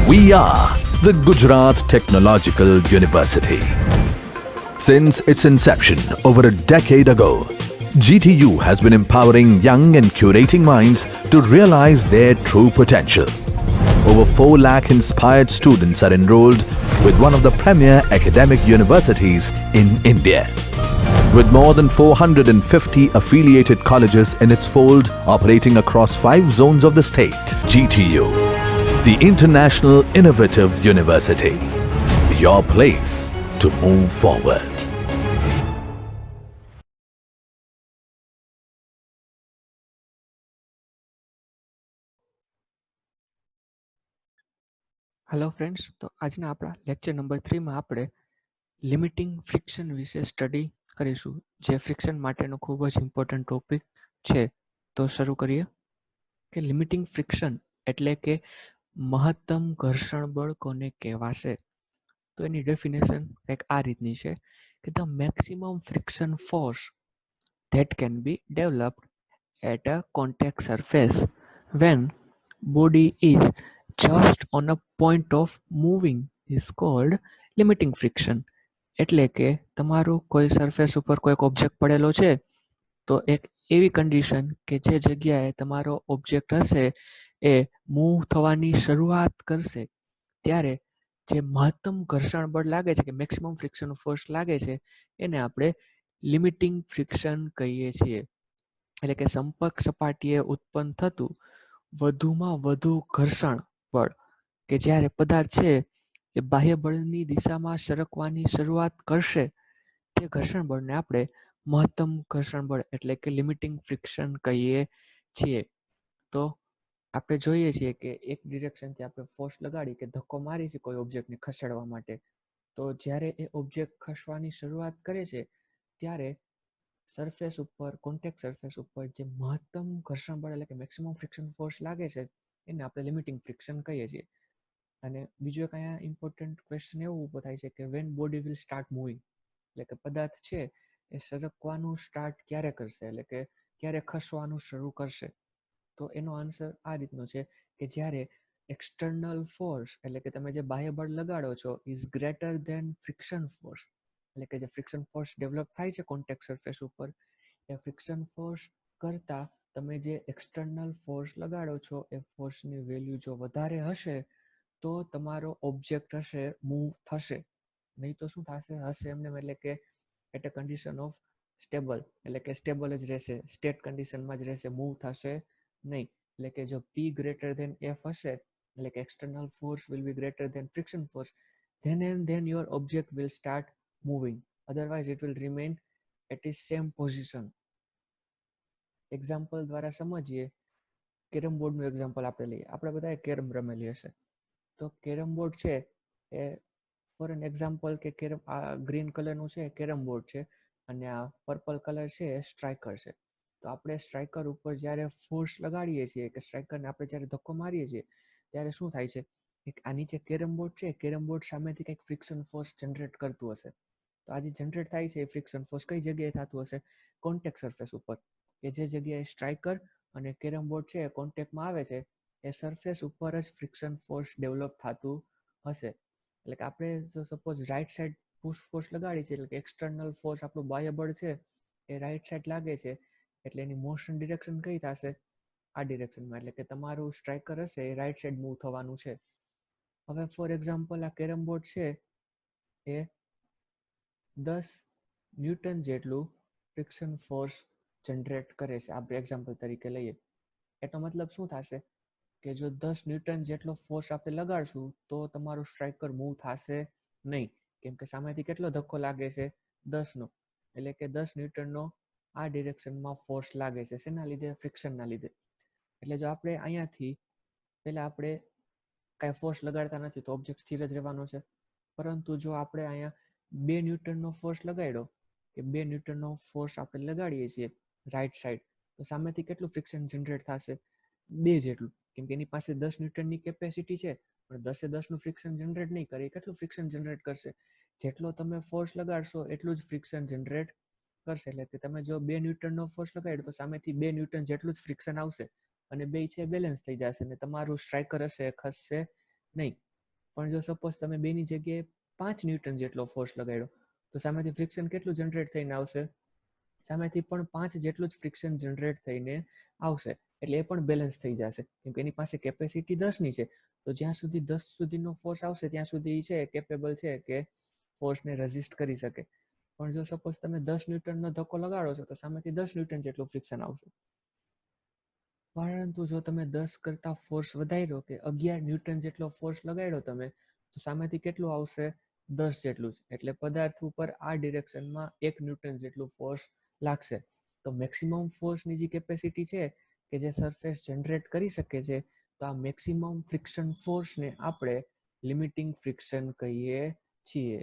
We are the Gujarat Technological University. Since its inception over a decade ago, GTU has been empowering young and curating minds to realize their true potential. Over 4 lakh inspired students are enrolled with one of the premier academic universities in India. With more than 450 affiliated colleges in its fold operating across 5 zones of the state, GTU, the International Innovative University, your place to move forward. Hello friends, તો આજના આપણા lecture number 3માં આપણે limiting friction વિશે study કરીશું, જે friction માટેનો ખૂબ જ ઇમ્પોર્ટન્ટ ટોપિક છે. તો શરૂ કરીએ કે લિમિટિંગ ફ્રિક્શન એટલે કે મહત્તમ ઘર્ષણ બળ કોને કહેવાશે. તો એની ડેફિનેશન કંઈક આ રીતની છે કે the maximum friction force that can be developed at a contact surface when body is just on a point of moving is called limiting friction. એટલે કે તમારું કોઈ સરફેસ ઉપર કોઈક ઓબ્જેક્ટ પડેલો છે, તો એક એવી કન્ડિશન કે જે જગ્યાએ તમારો ઓબ્જેક્ટ હશે એ મૂવ થવાની શરૂઆત કરશે, ત્યારે જે મહત્તમ ઘર્ષણ બળ લાગે છે કે મેક્સિમમ ફ્રિક્શન ફોર્સ લાગે છે, એને આપણે લિમિટિંગ ફ્રિક્શન કહીએ છીએ. એટલે કે સંપર્ક સપાટીએ ઉત્પન્ન થતું વધુમાં વધુ ઘર્ષણ બળ કે જ્યારે પદાર્થ છે એ બાહ્ય બળની દિશામાં સરકવાની શરૂઆત કરશે, તે ઘર્ષણ બળને આપણે મહત્તમ ઘર્ષણ બળ એટલે કે લિમિટિંગ ફ્રિક્શન કહીએ છીએ. તો આપણે જોઈએ છીએ કે એક ડિરેક્શનથી આપણે ફોર્સ લગાડી કે ધક્કો મારી છે કોઈ ઓબ્જેક્ટને ખસેડવા માટે, તો જ્યારે એ ઓબ્જેક્ટ ખસવાની શરૂઆત કરે છે ત્યારે સરફેસ ઉપર, કોન્ટેક્ટ સરફેસ ઉપર જે મહત્તમ ઘર્ષણ બળ એટલે કે મેક્સિમમ ફ્રિક્શન ફોર્સ લાગે છે, એને આપણે લિમિટિંગ ફ્રિક્શન કહીએ છીએ. અને બીજો એક અહીંયા ઇમ્પોર્ટન્ટ ક્વેશ્ચન એવું ઊભો થાય છે કે when body will start moving, એટલે કે પદાર્થ છે એ સરકવાનું સ્ટાર્ટ ક્યારે કરશે, એટલે કે ક્યારે ખસવાનું શરૂ કરશે. તો એનો આન્સર આ રીતનો છે કે જ્યારે એક્સટર્નલ ફોર્સ એટલે કે તમે જે બાહ્ય બળ લગાડો છો is greater than friction force, એટલે કે જે ફ્રિક્શન ફોર્સ ડેવલપ થાય છે કોન્ટેક્ટ સરફેસ ઉપર, એ ફ્રિક્શન ફોર્સ કરતાં તમે જે એક્સટર્નલ ફોર્સ લગાડો છો એ ફોર્સની વેલ્યુ જો વધારે હશે તો તમારો ઓબ્જેક્ટ હશે મૂવ થશે, નહીં તો શું થશે, હશે એમને, એટલે કે at a condition of stable, એટલે કે સ્ટેબલ જ રહેશે, સ્ટેટ કન્ડિશનમાં જ રહેશે, મૂવ થશે નહીં. એટલે કે જો P ગ્રેટર ધેન F હશે, એટલે કે external force will be greater than friction force, then your object will start moving, otherwise it will remain at its same position. Example દ્વારા સમજીએ, કેરમ બોર્ડનું એક્ઝામ્પલ આપણે લઈએ. આપણે બધાએ કેરમ રમેલી હશે, તો કેરમ બોર્ડ છે એ ફોર એન એક્ઝામ્પલ કે કેરમ આ ગ્રીન કલરનું છે કેરમ બોર્ડ છે અને આ પર્પલ કલર છે એ સ્ટ્રાઇકર છે. તો આપણે સ્ટ્રાઇકર ઉપર જ્યારે ફોર્સ લગાડીએ છીએ કે સ્ટ્રાઇકરને આપણે જ્યારે ધક્કો મારીએ છીએ ત્યારે શું થાય છે, એક આ નીચે કેરમ બોર્ડ છે, કેરમ બોર્ડ સામેથી કંઈક ફ્રિક્શન ફોર્સ જનરેટ કરતું હશે. તો આ જે જનરેટ થાય છે એ ફ્રિક્શન ફોર્સ કઈ જગ્યાએ થતું હશે, કોન્ટેક્ટ સરફેસ ઉપર, કે જે જગ્યાએ સ્ટ્રાઇકર અને કેરમ બોર્ડ છે એ કોન્ટેક્ટમાં આવે છે એ સરફેસ ઉપર જ ફ્રિક્શન ફોર્સ ડેવલપ થતું હશે. એટલે કે આપણે જો suppose right side push force લગાડી છે, એટલે કે એક્સટર્નલ ફોર્સ આપણું બાહ્ય બળ છે એ રાઈટ સાઈડ લાગે છે, એટલે એની મોશન ડિરેક્શન કઈ થશે, આ ડિરેક્શનમાં, એટલે કે તમારું સ્ટ્રાઇકર હશે એ રાઈટ સાઈડ મૂવ થવાનું છે. હવે ફોર એક્ઝામ્પલ આ કેરમ બોર્ડ છે એ 10 ન્યૂટન જેટલું ફ્રિક્શન ફોર્સ જનરેટ કરે છે, આપણે એક્ઝામ્પલ તરીકે લઈએ. એનો મતલબ શું થશે કે જો 10 ન્યૂટન જેટલો ફોર્સ આપણે લગાડશું તો તમારું સ્ટ્રાઇકર મૂવ થશે નહીં, કેમ કે સામેથી કેટલો ધક્કો લાગે છે, 10નો, એટલે કે 10 ન્યૂટનનો આ ડિરેક્શનમાં ફોર્સ લાગે છે. શેના લીધે, ફ્રિક્શનના લીધે. એટલે જો આપણે અહીંયાથી પહેલાં આપણે કાંઈ ફોર્સ લગાડતા નથી તો ઓબ્જેક્ટ સ્થિર જ રહેવાનો છે, પરંતુ જો આપણે અહીંયા 2 ન્યૂટનનો ફોર્સ લગાડ્યો, કે 2 ન્યૂટનનો ફોર્સ આપણે લગાડીએ છીએ રાઈટ સાઈડ, તો સામેથી કેટલું ફ્રિક્શન જનરેટ થશે, 2 જેટલું, કેમ કે એની પાસે 10 ન્યૂટનની કેપેસિટી છે, પણ 10 ફ્રિક્શન જનરેટ નહીં કરે. કેટલું ફ્રિક્શન જનરેટ કરશે, જેટલો તમે ફોર્સ લગાડશો એટલું જ ફ્રિક્શન જનરેટ કરશે. એટલે કે તમે જો 2 ન્યૂટનનો ફોર્સ લગાડ્યો તો સામેથી 2 ન્યૂટન જેટલું જ ફ્રિક્શન આવશે અને બે છે બેલેન્સ થઈ જશે અને તમારું સ્ટ્રાઇકર હશે ખસશે નહીં. પણ જો સપોઝ તમે બેની જગ્યાએ 5 ન્યૂટન જેટલો ફોર્સ લગાડ્યો તો સામેથી ફ્રિક્શન કેટલું જનરેટ થઈને આવશે? સામેથી પણ 5 જેટલું જ ફ્રિક્શન જનરેટ થઈને આવશે. એટલે એ પણ બેલેન્સ થઈ જશે, કેમ કે એની પાસે કેપેસિટી 10ની છે. તો જ્યાં સુધી 10 સુધીનો ફોર્સ આવશે ત્યાં સુધી છે કેપેબલ છે કે ફોર્સને રેઝિસ્ટ કરી શકે. પણ જો સપોઝ તમે 10 ન્યૂટનનો ધક્કો લગાડો છો તો સામેથી 10 ન્યૂટન જેટલું ફ્રિક્શન આવશે. પરંતુ જો તમે 10 કરતા ફોર્સ વધાર્યો કે 11 ન્યૂટન જેટલો ફોર્સ લગાડ્યો તમે, તો સામેથી કેટલું આવશે? 10 જેટલું જ. એટલે પદાર્થ ઉપર આ ડિરેક્શનમાં 1 ન્યૂટન જેટલું ફોર્સ લાગશે. તો મેક્સિમમ ફોર્સની જે કેપેસિટી છે કે જે સરફેસ જનરેટ કરી શકે છે, તો આ મેક્સિમમ ફ્રિક્શન ફોર્સને આપણે લિમિટિંગ ફ્રિક્શન કહીએ છીએ.